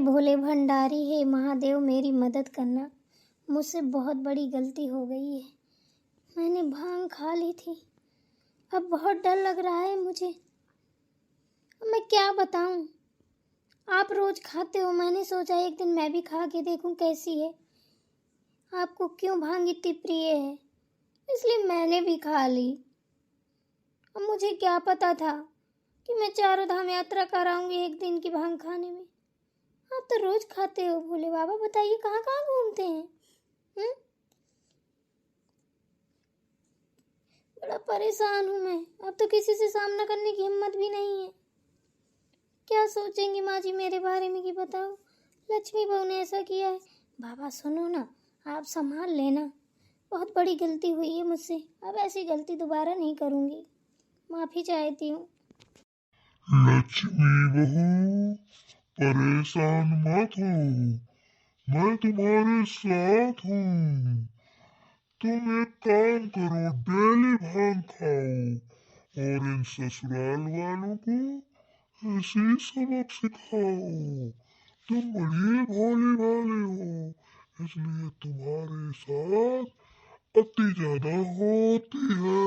भोले भंडारी, हे महादेव मेरी मदद करना। मुझसे बहुत बड़ी गलती हो गई है। मैंने भांग खा ली थी। अब बहुत डर लग रहा है मुझे। अब मैं क्या बताऊं? आप रोज खाते हो, मैंने सोचा एक दिन मैं भी खा के देखूं कैसी है। आपको क्यों भांग इतनी प्रिय है, इसलिए मैंने भी खा ली। अब मुझे क्या पता था कि मैं चारों धाम यात्रा कराऊंगी एक दिन की भांग खाने में। आप तो रोज खाते हो भोले बाबा, बताइए कहाँ कहाँ घूमते हैं? बड़ा परेशान हूँ मैं। अब तो किसी से सामना करने की हिम्मत भी नहीं है। क्या सोचेंगी माँ जी मेरे बारे में कि बताओ, लक्ष्मी बहू ने ऐसा किया है। बाबा सुनो ना, आप संभाल लेना। बहुत बड़ी गलती हुई है मुझसे। अब ऐसी गलती दोबारा नहीं करूँगी। माफ़ी चाहती हूँ। लक्ष्मी बहू, परेशान मत हो, मैं तुम्हारे साथ हूँ। तुम एक काम करो, डेली भांग खाओ और इन ससुराल वालों को ऐसे ही सबक सिखाओ। तुम बड़ी भोली भाली हो, इसलिए तुम्हारे साथ अति ज्यादा होती है।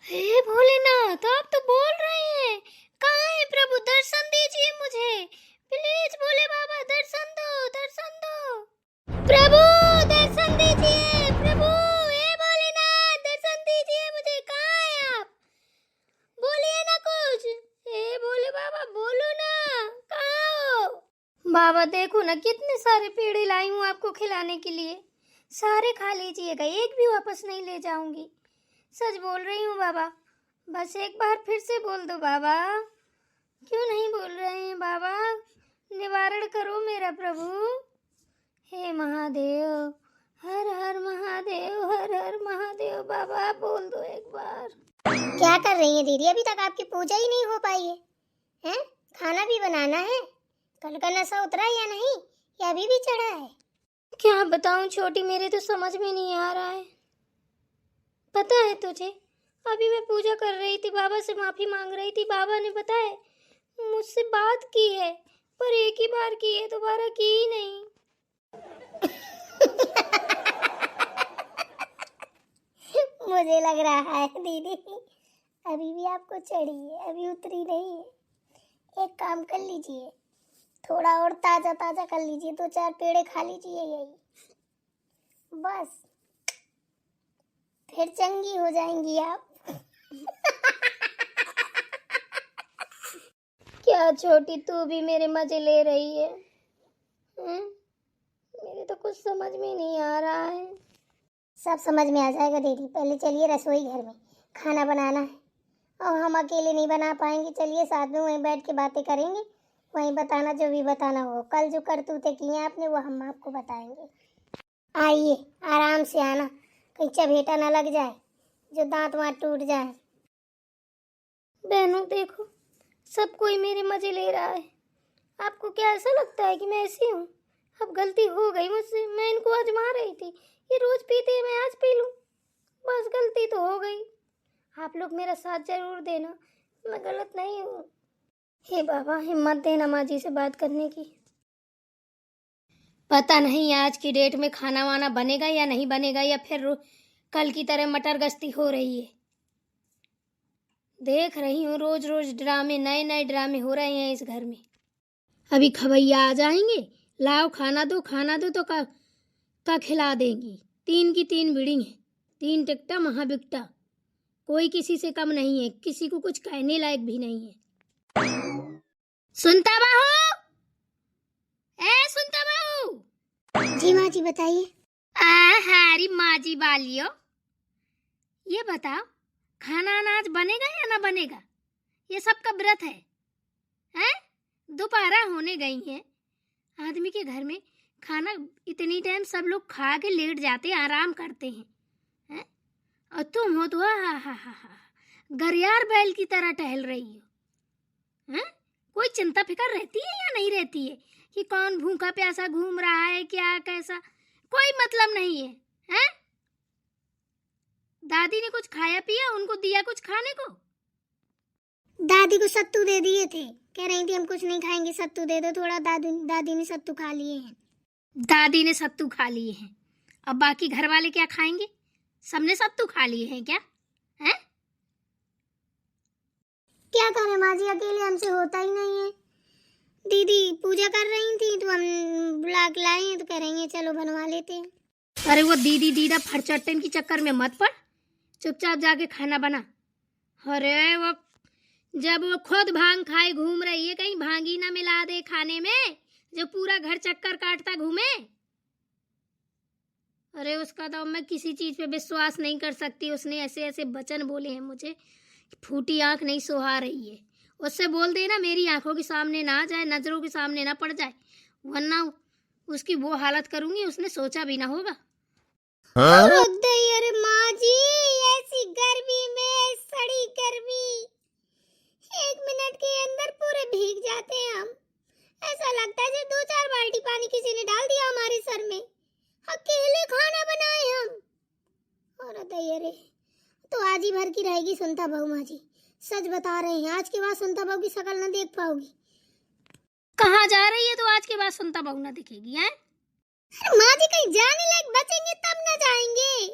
हे भोलेनाथ, आप तो बोल रहे हैं। कहाँ है प्रभु? दर्शन दीजिए मुझे प्लीज। भोले बाबा दर्शन दो, दर्शन दो। प्रभु दर्शन दीजिए, प्रभु हे भोलेनाथ दर्शन दीजिए मुझे। कहाँ है आप? बोलिए ना कुछ। हे भोले बाबा बोलो ना, कहाँ हो? बाबा देखो ना, कितने सारे पेड़े लाई हूँ आपको खिलाने के लिए। सारे खा लीजिएगा, एक भी वापस नहीं ले जाऊंगी। सच बोल रही हूँ बाबा। बस एक बार फिर से बोल दो बाबा। क्यों नहीं बोल रहे हैं बाबा? निवारण करो मेरा प्रभु। हे महादेव, हर हर महादेव, हर हर महादेव। बाबा बोल दो एक बार। क्या कर रही है दीदी? अभी तक आपकी पूजा ही नहीं हो पाई है। हैं? खाना भी बनाना है। कल का नशा उतरा या नहीं, या अभी भी चढ़ा है? क्या बताऊं छोटी, मेरे तो समझ में नहीं आ रहा है। पता है तुझे, अभी मैं पूजा कर रही थी, बाबा से माफी मांग रही थी। बाबा ने पता है मुझसे बात की है, पर एक ही बार की है, दोबारा की ही नहीं। मुझे लग रहा है दीदी अभी भी आपको चढ़ी है, अभी उतरी नहीं है। एक काम कर लीजिए, थोड़ा और ताजा ताजा कर लीजिए, 2-4 पेड़े खा लीजिए, यही बस, फिर चंगी हो जाएंगी आप। क्या छोटी, तू भी मेरे मजे ले रही है? मेरे तो कुछ समझ में नहीं आ रहा है। सब समझ में आ जाएगा दीदी। पहले चलिए रसोई घर में, खाना बनाना है। और हम अकेले नहीं बना पाएंगे, चलिए साथ में वहीं बैठ के बातें करेंगे। वहीं बताना जो भी बताना हो। कल जो करतूतें की हैं आपने, वो हम आपको बताएंगे। आइए, आराम से आना, कहीं चबेटा ना लग जाए, जो दांत वांत टूट जाए। बहनों देखो, सब कोई मेरे मजे ले रहा है। आपको क्या ऐसा लगता है कि मैं ऐसी हूँ? अब गलती हो गई मुझसे, मैं इनको आजमा रही थी। ये रोज पीते हैं, मैं आज पी लूँ, बस गलती तो हो गई। आप लोग मेरा साथ जरूर देना, मैं गलत नहीं हूँ। हे बाबा हिम्मत देना माँ जी से बात करने की। पता नहीं आज की डेट में खाना वाना बनेगा या नहीं बनेगा, या फिर कल की तरह मटर गश्ती हो रही है। देख रही हूँ रोज रोज ड्रामे, नए नए ड्रामे हो रहे हैं इस घर में। अभी खवैया आ जाएंगे, लाओ खाना दो तो का खिला देंगी। 3 की 3 बिड़िंग है, 3 टिकटा महाबिकटा। कोई किसी से कम नहीं है, किसी को कुछ कहने लायक भी नहीं है। सुनता बाहू, ए सुनता बाहू। जी माँ जी बताइए। हरी माँ जी बालियो, ये बताओ खाना अनाज बनेगा या ना बनेगा? ये सबका व्रत है, हैं? दोपहर होने गई है, आदमी के घर में खाना इतनी टाइम सब लोग खा के लेट जाते, आराम करते हैं, और तुम हो तो हा गरियार बैल की तरह टहल रही हो, हैं? कोई चिंता फिकर रहती है या नहीं रहती है कि कौन भूखा प्यासा घूम रहा है, क्या कैसा? कोई मतलब नहीं है, हैं? दादी ने कुछ खाया पिया, उनको दिया कुछ खाने को? दादी को सत्तू दे दिए थे। कह रही थी हम कुछ नहीं खाएंगे, सत्तू दे दो थोड़ा। दादी ने सत्तू खा लिए हैं। दादी ने सत्तू खा लिए हैं, अब बाकी घर वाले क्या खाएंगे? सबने सत्तू खा लिए हैं क्या? हैं? क्या करें माँ जी, अकेले हमसे होता ही नहीं है। दीदी पूजा कर रही थी तो हम बुला के लाए हैं, तो कह रही हैं चलो बनवा लेते हैं। अरे वो दीदी दीदा फरचट्टन की चक्कर में मत पड़, चुपचाप जाके खाना बना। अरे वो जब वो खुद भांग खाए घूम रही है, कहीं भांगी ना मिला दे खाने में, जो पूरा घर चक्कर काटता घूमे। अरे उसका तो मैं किसी चीज पे विश्वास नहीं कर सकती। उसने ऐसे ऐसे वचन बोले हैं मुझे, फूटी आंख नहीं सुहा रही है। उससे बोल देना मेरी आंखों के सामने ना आ जाए, नजरों के सामने ना पड़ जाए, वरना उसकी वो हालत करूंगी उसने सोचा भी ना होगा। अरे माँ जी, ऐसी गर्मी में, सड़ी गर्मी, 1 मिनट के अंदर पूरे भीग जाते हैं हम। ऐसा लगता है जैसे 2-4 बाल्टी पानी किसी ने डाल दिया हमारे सर में। अकेले खाना बनाए हम। और अरे तो आज ही भर की रहेगी सुनता बहू माँ जी, सच बता रहे हैं। आज के बाद सुनता बहू की शक्ल न देख पाओगी। कहाँ जा रही है तो आज के बाद सुनता बहू ना दिखेगी है? माँ जी कहीं जाने लायक बचेंगे तब न जाएंगे।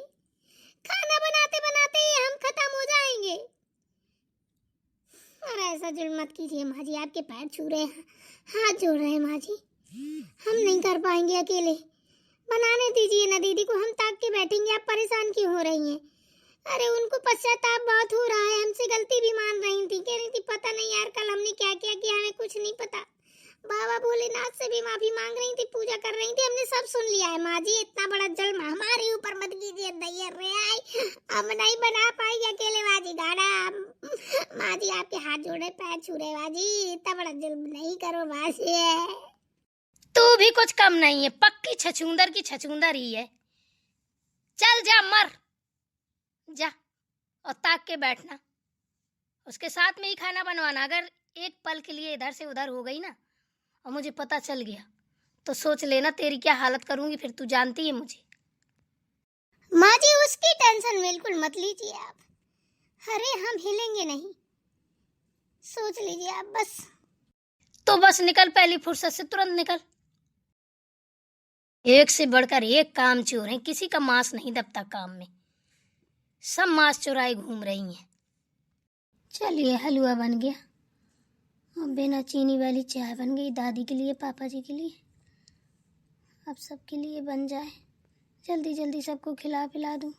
खाना बनाते बनाते ही हम खत्म हो जाएंगे। और ऐसा जुल्म मत कीजिए माँ जी, आपके पैर छू रहे हैं, हाथ जोड़ रहे हैं माँ जी। हम नहीं कर पाएंगे अकेले, बनाने दीजिए ना दीदी को, हम ताक के बैठेंगे। आप परेशान क्यों हो रही हैं? अरे उनको पश्चाताप बहुत हो रहा है, हमसे गलती भी मान रही थी, कह रही थी पता नहीं यार कल हमने क्या क्या किया, हमें कुछ नहीं पता। बाबा भोलेनाथ से भी माफी मांग रही थी, पूजा कर रही थी, हमने सब सुन लिया है माँ जी। इतना बड़ा जुल्म हमारे ऊपर मत कीजिए दैया रे, हम नहीं बना पाई अकेले माँ जी गाना। माँ जी आपके हाथ जोड़े पैर छू रहे माँ जी, इतना बड़ा जुल्म नहीं करो माँ जी। तू भी कुछ कम नहीं है, पक्की छछूंदर की छछूंदर ही है। चल जा मर जा, और ताक के बैठना, उसके साथ में ही खाना बनवाना। अगर एक पल के लिए इधर से उधर हो गई ना और मुझे पता चल गया तो सोच लेना तेरी क्या हालत करूंगी फिर, तू जानती है मुझे। माँ जी उसकी टेंशन बिल्कुल मत लीजिए आप, अरे हम हिलेंगे नहीं, सोच लीजिए आप बस। तो बस निकल, पहली फुर्सत से तुरंत निकल। एक से बढ़कर एक काम चोर है, किसी का मांस नहीं दबता काम में, सब मांस चुराए घूम रही हैं। चलिए हलवा बन गया और बिना चीनी वाली चाय बन गई, दादी के लिए पापा जी के लिए, अब सबके लिए बन जाए, जल्दी जल्दी सबको खिला पिला दूं।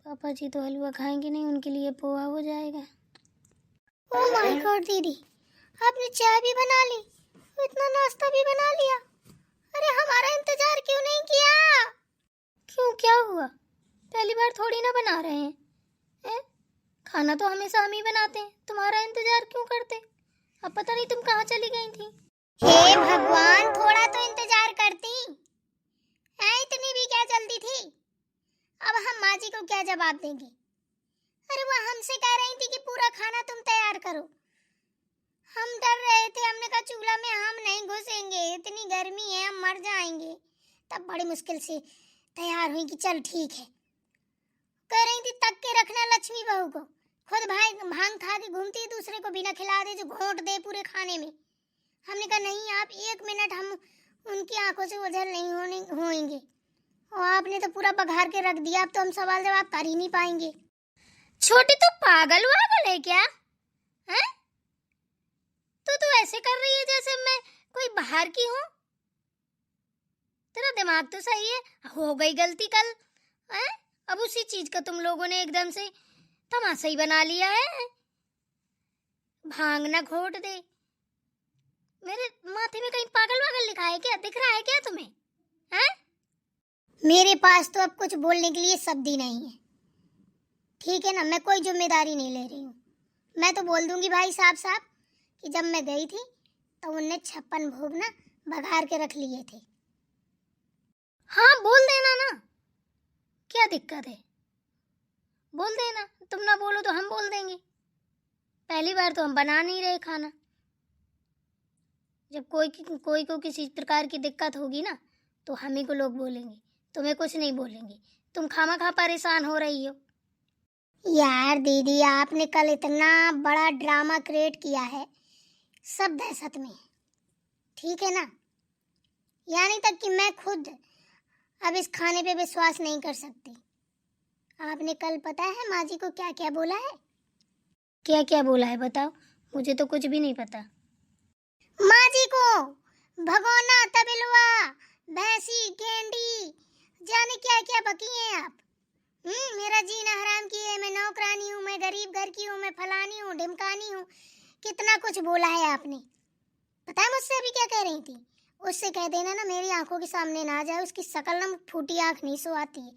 पापा जी तो हलवा खाएंगे नहीं, उनके लिए पोहा हो जाएगा। ओह माय गॉड दीदी, आपने चाय भी बना ली, इतना नाश्ता भी बना लिया। अरे हमारा इंतजार क्यों नहीं किया? क्यों, क्या हुआ? पहली बार थोड़ी ना बना रहे हैं, हैं? खाना तो हमेशा हम ही बनाते हैं, तुम्हारा इंतजार क्यों करते? अब पता नहीं तुम कहाँ चली गई थी। हे भगवान, थोड़ा तो इंतजार करती है, इतनी भी क्या जल्दी थी? अब हम माँ जी को क्या जवाब देंगे? अरे वो हमसे कह रही थी कि पूरा खाना तुम तैयार करो, हम डर रहे थे, हमने कहा चूल्हा में हम नहीं घुसेंगे, इतनी गर्मी है हम मर जाएंगे। तब बड़ी मुश्किल से तैयार हुई कि चल ठीक है। कह रही थी तक के रखना लक्ष्मी बहू को, खुद भाई भांग खा के घूमती है, दूसरे को बिना खिला दे, जो घोंट दे पूरे खाने में। हमने कहा नहीं आप 1 मिनट हम उनकी आंखों से ओझल नहीं होएंगे, और आपने तो पूरा बघार के रख दिया, अब तो हम सवाल जवाब कर ही नहीं पाएंगे। छोटी तो पागल वागल है क्या? हैं? तू ऐसे कर रही है जैसे मैं कोई बाहर की हूँ। तेरा दिमाग तो सही है, हो गई गलती कल, हैं? अब उसी चीज का तुम लोगों ने एकदम से तमाशा ही बना लिया है। भांग ना घोट दे, मेरे माथे में कहीं पागल वागल लिखा है क्या? दिख रहा है क्या तुम्हें? हैं? मेरे पास तो अब कुछ बोलने के लिए शब्द ही नहीं है, ठीक है ना? मैं कोई जिम्मेदारी नहीं ले रही हूँ। मैं तो बोल दूंगी भाई साहब कि जब मैं गई थी तो उनने 56 भोग ना बघार के रख लिए थे। हाँ बोल देना ना, क्या दिक्कत है? बोल देना, तुम ना बोलो तो हम बोल देंगे। पहली बार तो हम बना नहीं रहे खाना, जब कोई को किसी प्रकार की दिक्कत होगी ना तो हम ही को लोग बोलेंगे, तुम्हें कुछ नहीं बोलेंगे। तुम खामा खा परेशान हो रही हो। यार दीदी, आपने कल इतना बड़ा ड्रामा क्रिएट किया है, सब दहशत में है, ठीक है ना। यानी तक कि मैं खुद अब इस खाने पे विश्वास नहीं कर सकती। आपने कल पता है माँ जी को क्या क्या बोला है? क्या क्या बोला है बताओ, मुझे तो कुछ भी नहीं पता। माँ जी को भगोना, तबिलवा, भैंसी, गेंडी, जाने क्या क्या बकी हैं आप। मेरा जीना हराम किए है, मैं नौकरानी हूँ, मैं गरीब घर की हूँ, मैं फलानी हूँ, ढिमकानी हूँ, कितना कुछ बोला है आपने। पता है मुझसे अभी क्या कह रही थी? उससे कह देना ना मेरी आंखों के सामने ना आ जाए, उसकी शकल ना फूटी आंख नहीं सो आती है।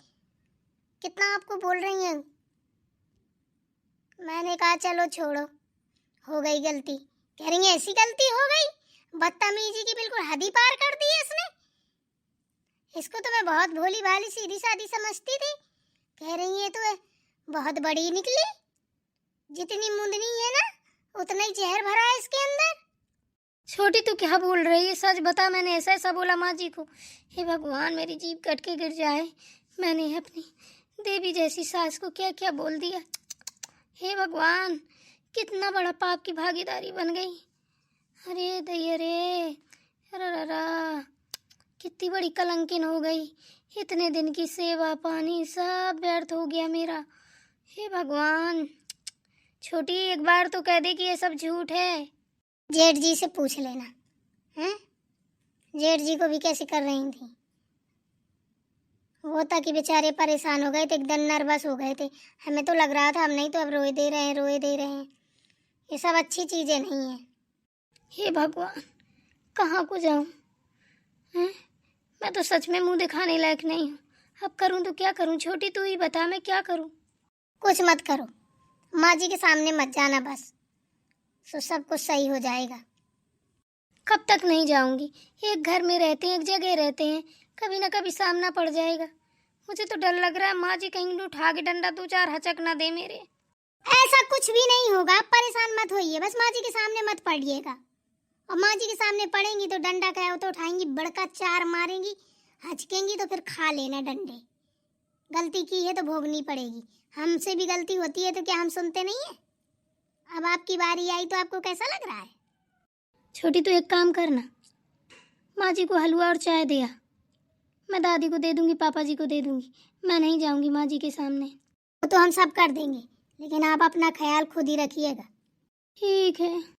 कितना आपको बोल रही हैं। मैंने कहा चलो छोड़ो, हो गई गलती। कह रही है ऐसी गलती हो गई, बदतमीजी की बिल्कुल हद ही पार कर दी है इसने। इसको तो मैं बहुत भोली भाली सीधी सादी समझती थी, कह रही है तो बहुत बड़ी निकली। जितनी मुंदनी है ना उतना ही जहर भरा है इसके अंदर। छोटी तू क्या बोल रही है, सच बता, मैंने ऐसा ऐसा बोला माँ जी को? हे भगवान, मेरी जीभ कट के गिर जाए, मैंने अपनी देवी जैसी सास को क्या क्या बोल दिया। हे भगवान, कितना बड़ा पाप की भागीदारी बन गई। अरे दैया रे, अरे कितनी बड़ी कलंकिन हो गई। इतने दिन की सेवा पानी सब व्यर्थ हो गया मेरा। हे भगवान, छोटी एक बार तो कह दे कि ये सब झूठ है। जेठ जी से पूछ लेना, हैं? जेठ जी को भी कैसे कर रही थी वो, ताकि बेचारे परेशान हो गए थे, एकदम नर्वस हो गए थे। हमें तो लग रहा था हम नहीं तो अब रोए दे रहे हैं, रोए दे रहे हैं। ये सब अच्छी चीजें नहीं है। हे भगवान, कहाँ को जाऊँ? हैं? मैं तो सच में मुंह दिखाने लायक नहीं हूँ। अब करूँ तो क्या करूँ? छोटी तू ही बता, मैं क्या करूँ? कुछ मत करो, माँ जी के सामने मत जाना बस, तो सब कुछ सही हो जाएगा। कब तक नहीं जाऊंगी? एक घर में रहते हैं, एक जगह रहते हैं, कभी ना कभी सामना पड़ जाएगा। मुझे तो डर लग रहा है माँ जी कहीं उठा के डंडा दो चार हचक ना दे मेरे। ऐसा कुछ भी नहीं होगा, आप परेशान मत होइए, बस माँ जी के सामने मत पड़िएगा। और माँ जी के सामने पड़ेंगी तो डंडा क्या हो तो उठाएंगी, बड़का चार मारेंगी, हचकेंगी तो फिर खा लेना डंडे। गलती की है तो भोगनी पड़ेगी। हमसे भी गलती होती है तो क्या हम सुनते नहीं है? अब आपकी बारी आई तो आपको कैसा लग रहा है? छोटी तू एक काम करना, माँ जी को हलवा और चाय दिया, मैं दादी को दे दूंगी, पापा जी को दे दूंगी, मैं नहीं जाऊंगी माँ जी के सामने। वो तो हम सब कर देंगे, लेकिन आप अपना ख्याल खुद ही रखिएगा। ठीक है।